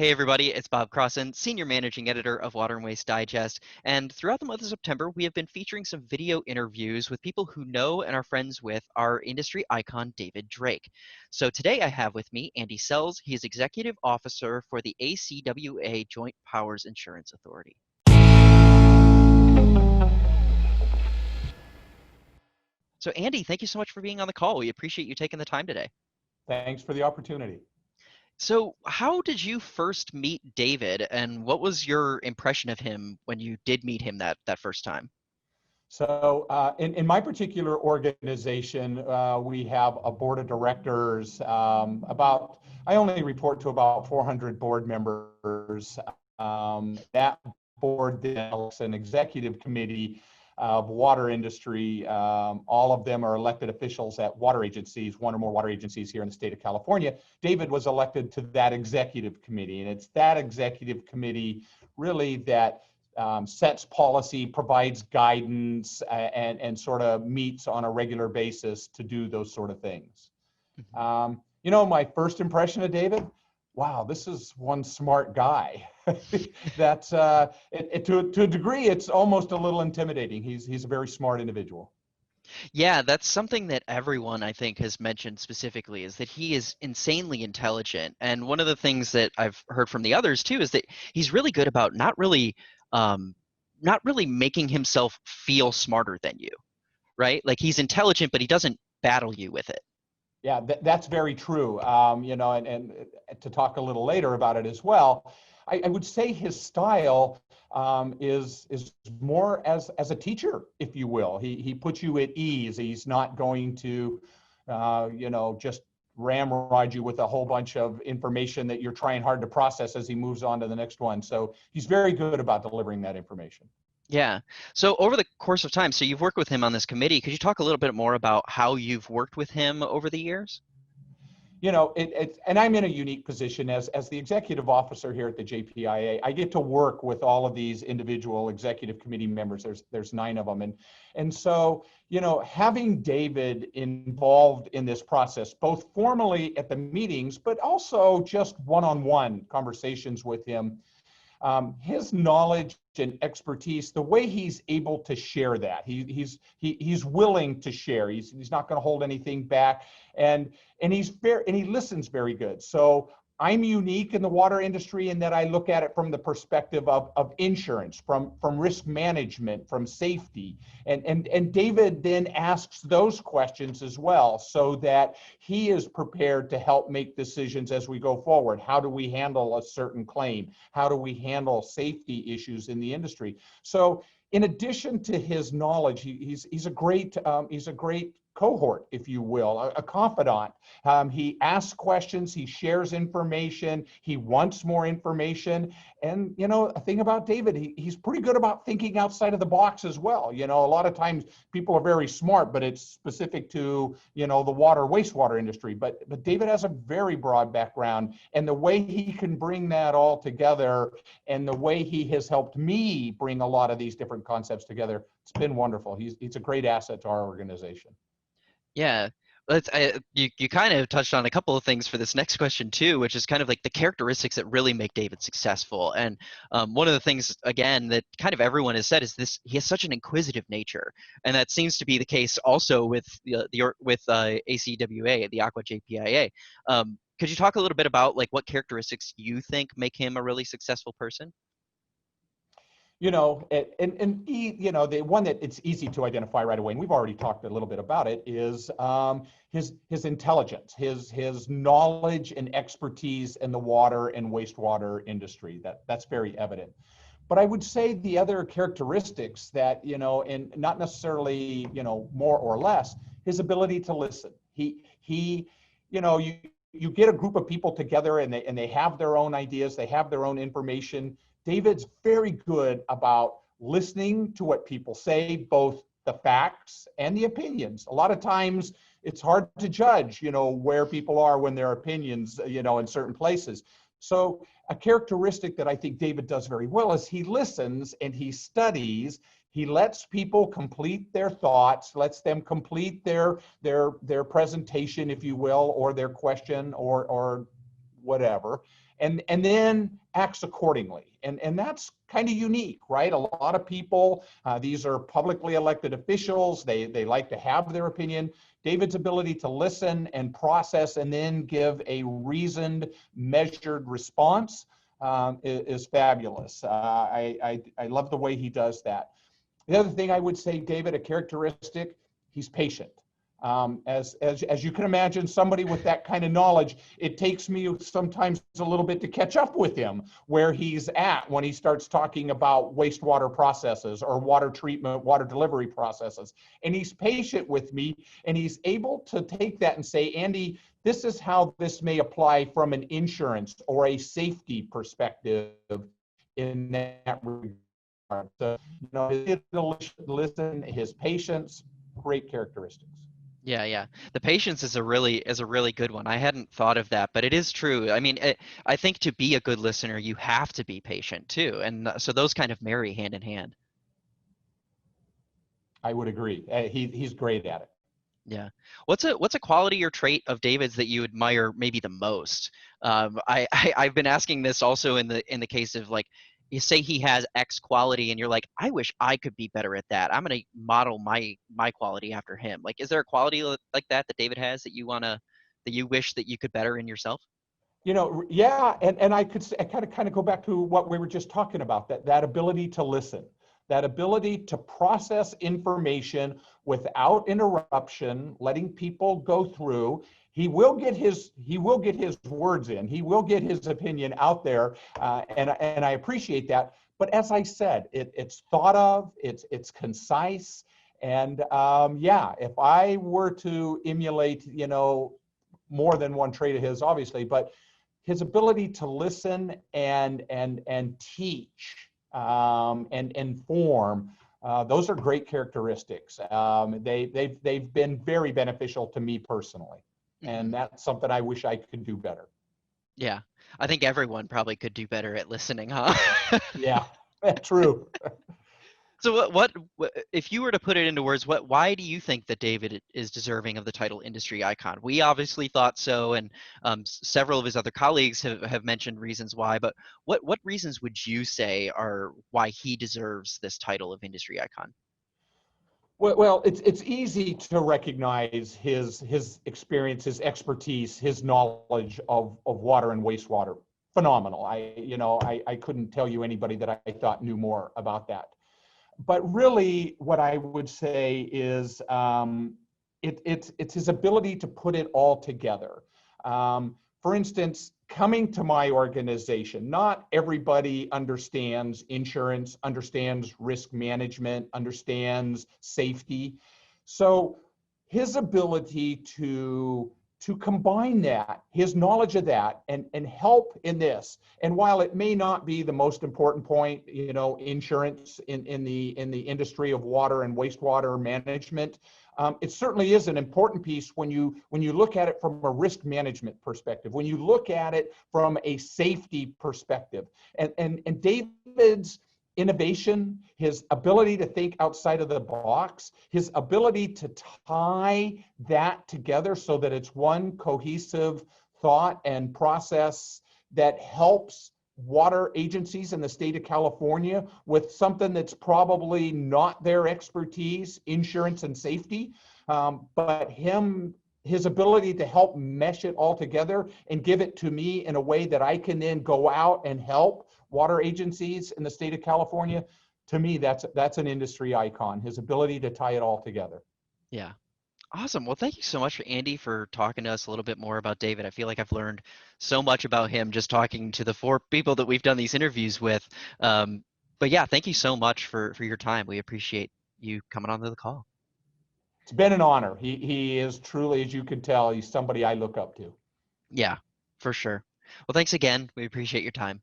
Hey everybody, it's Bob Crossan, Senior Managing Editor of Water and Waste Digest, and throughout the month of September, we have been featuring some video interviews with people who know and are friends with our industry icon, David Drake. So today I have with me Andy Sells. He is Executive Officer for the ACWA Joint Powers Insurance Authority. So Andy, thank you so much for being on the call. We appreciate you taking the time today. Thanks for the opportunity. So how did you first meet David, and what was your impression of him when you did meet him that first time? So in my particular organization, we have a board of directors. I only report to about 400 board members. That board then elects an executive committee of water industry. All of them are elected officials at water agencies, one or more water agencies here in the state of California. David was elected to that executive committee, and it's that executive committee really that sets policy, provides guidance, and sort of meets on a regular basis to do those sort of things. My first impression of David, wow, this is one smart guy. That's to a degree, it's almost a little intimidating. He's a very smart individual. Yeah, that's something that everyone I think has mentioned specifically is that he is insanely intelligent. And one of the things that I've heard from the others too is that he's really good about not really making himself feel smarter than you, right? Like he's intelligent, but he doesn't battle you with it. Yeah, that's very true. And to talk a little later about it as well, I would say his style is more as a teacher, if you will. He puts you at ease. He's not going to, just ramrod you with a whole bunch of information that you're trying hard to process as he moves on to the next one. So he's very good about delivering that information. Yeah. So over the course of time, so you've worked with him on this committee. Could you talk a little bit more about how you've worked with him over the years? And I'm in a unique position as the executive officer here at the JPIA. I get to work with all of these individual executive committee members. There's 9 of them. And so, having David involved in this process, both formally at the meetings, but also just one-on-one conversations with him, his knowledge and expertise, the way he's able to share that, he's willing to share. He's not going to hold anything back, and he listens very good. So I'm unique in the water industry in that I look at it from the perspective of insurance, from risk management, from safety. And David then asks those questions as well so that he is prepared to help make decisions as we go forward. How do we handle a certain claim? How do we handle safety issues in the industry? So in addition to his knowledge, he's a great cohort, if you will, a confidant. He asks questions, he shares information, he wants more information. And, a thing about David, he's pretty good about thinking outside of the box as well. A lot of times people are very smart, but it's specific to, the water, wastewater industry. But David has a very broad background, and the way he can bring that all together and the way he has helped me bring a lot of these different concepts together, it's been wonderful. He's a great asset to our organization. Yeah. You kind of touched on a couple of things for this next question too, which is kind of like the characteristics that really make David successful. And one of the things, again, that kind of everyone has said is this: he has such an inquisitive nature, and that seems to be the case also with ACWA, the ACWA-JPIA. Could you talk a little bit about like what characteristics you think make him a really successful person? The one that it's easy to identify right away, and we've already talked a little bit about it, is his intelligence, his knowledge and expertise in the water and wastewater industry. That's very evident. But I would say the other characteristics that, and not necessarily, more or less, his ability to listen. You get a group of people together and they have their own ideas, they have their own information. David's very good about listening to what people say, both the facts and the opinions. A lot of times it's hard to judge, where people are when their opinions, in certain places. So a characteristic that I think David does very well is he listens and he studies. He lets people complete their thoughts, lets them complete their presentation, if you will, or their question or whatever. and then acts accordingly. And that's kind of unique, right? A lot of people, these are publicly elected officials. They like to have their opinion. David's ability to listen and process and then give a reasoned, measured response is fabulous. I love the way he does that. The other thing I would say, David, a characteristic, he's patient. As you can imagine, somebody with that kind of knowledge, it takes me sometimes a little bit to catch up with him where he's at when he starts talking about wastewater processes or water treatment, water delivery processes. And he's patient with me, and he's able to take that and say, Andy, this is how this may apply from an insurance or a safety perspective in that regard. So, his listen, his patience, great characteristics. Yeah, yeah. The patience is a really good one. I hadn't thought of that, but it is true. I mean, I think to be a good listener, you have to be patient too, and so those kind of marry hand in hand. I would agree. He's great at it. Yeah. What's a quality or trait of David's that you admire maybe the most? I've been asking this also in the case of like you say he has X quality and you're like, I wish I could be better at that. I'm gonna model my quality after him. Like, is there a quality like that that David has that you wish that you could better in yourself? Yeah, and I kind of go back to what we were just talking about, that ability to listen, that ability to process information without interruption, letting people go through. He will get his words in. He will get his opinion out there, and I appreciate that. But as I said, it's thought of, it's concise, and yeah, if I were to emulate, more than one trait of his, obviously, but his ability to listen and teach and inform, those are great characteristics. They've been very beneficial to me personally, Hmm. and that's something I wish I could do better. Yeah. I think everyone probably could do better at listening, huh? Yeah, true. So if you were to put it into words, why do you think that David is deserving of the title industry icon? We obviously thought so, and several of his other colleagues have mentioned reasons why. But what reasons would you say are why he deserves this title of industry icon? Well, it's easy to recognize his experience, his expertise, his knowledge of water and wastewater. Phenomenal. I couldn't tell you anybody that I thought knew more about that. But really, what I would say is it's his ability to put it all together. For instance, coming to my organization, not everybody understands insurance, understands risk management, understands safety. So his ability to combine that, his knowledge of that, and help in this. And while it may not be the most important point, insurance in the industry of water and wastewater management, it certainly is an important piece when you look at it from a risk management perspective, when you look at it from a safety perspective. And David's innovation, his ability to think outside of the box, his ability to tie that together so that it's one cohesive thought and process that helps water agencies in the state of California with something that's probably not their expertise, insurance and safety, but his ability to help mesh it all together and give it to me in a way that I can then go out and help water agencies in the state of California. To me, that's an industry icon, his ability to tie it all together. Yeah. Awesome. Well, thank you so much, Andy, for talking to us a little bit more about David. I feel like I've learned so much about him just talking to the four people that we've done these interviews with. But yeah, thank you so much for your time. We appreciate you coming on to the call. It's been an honor. He is truly, as you can tell, he's somebody I look up to. Yeah, for sure. Well, thanks again. We appreciate your time.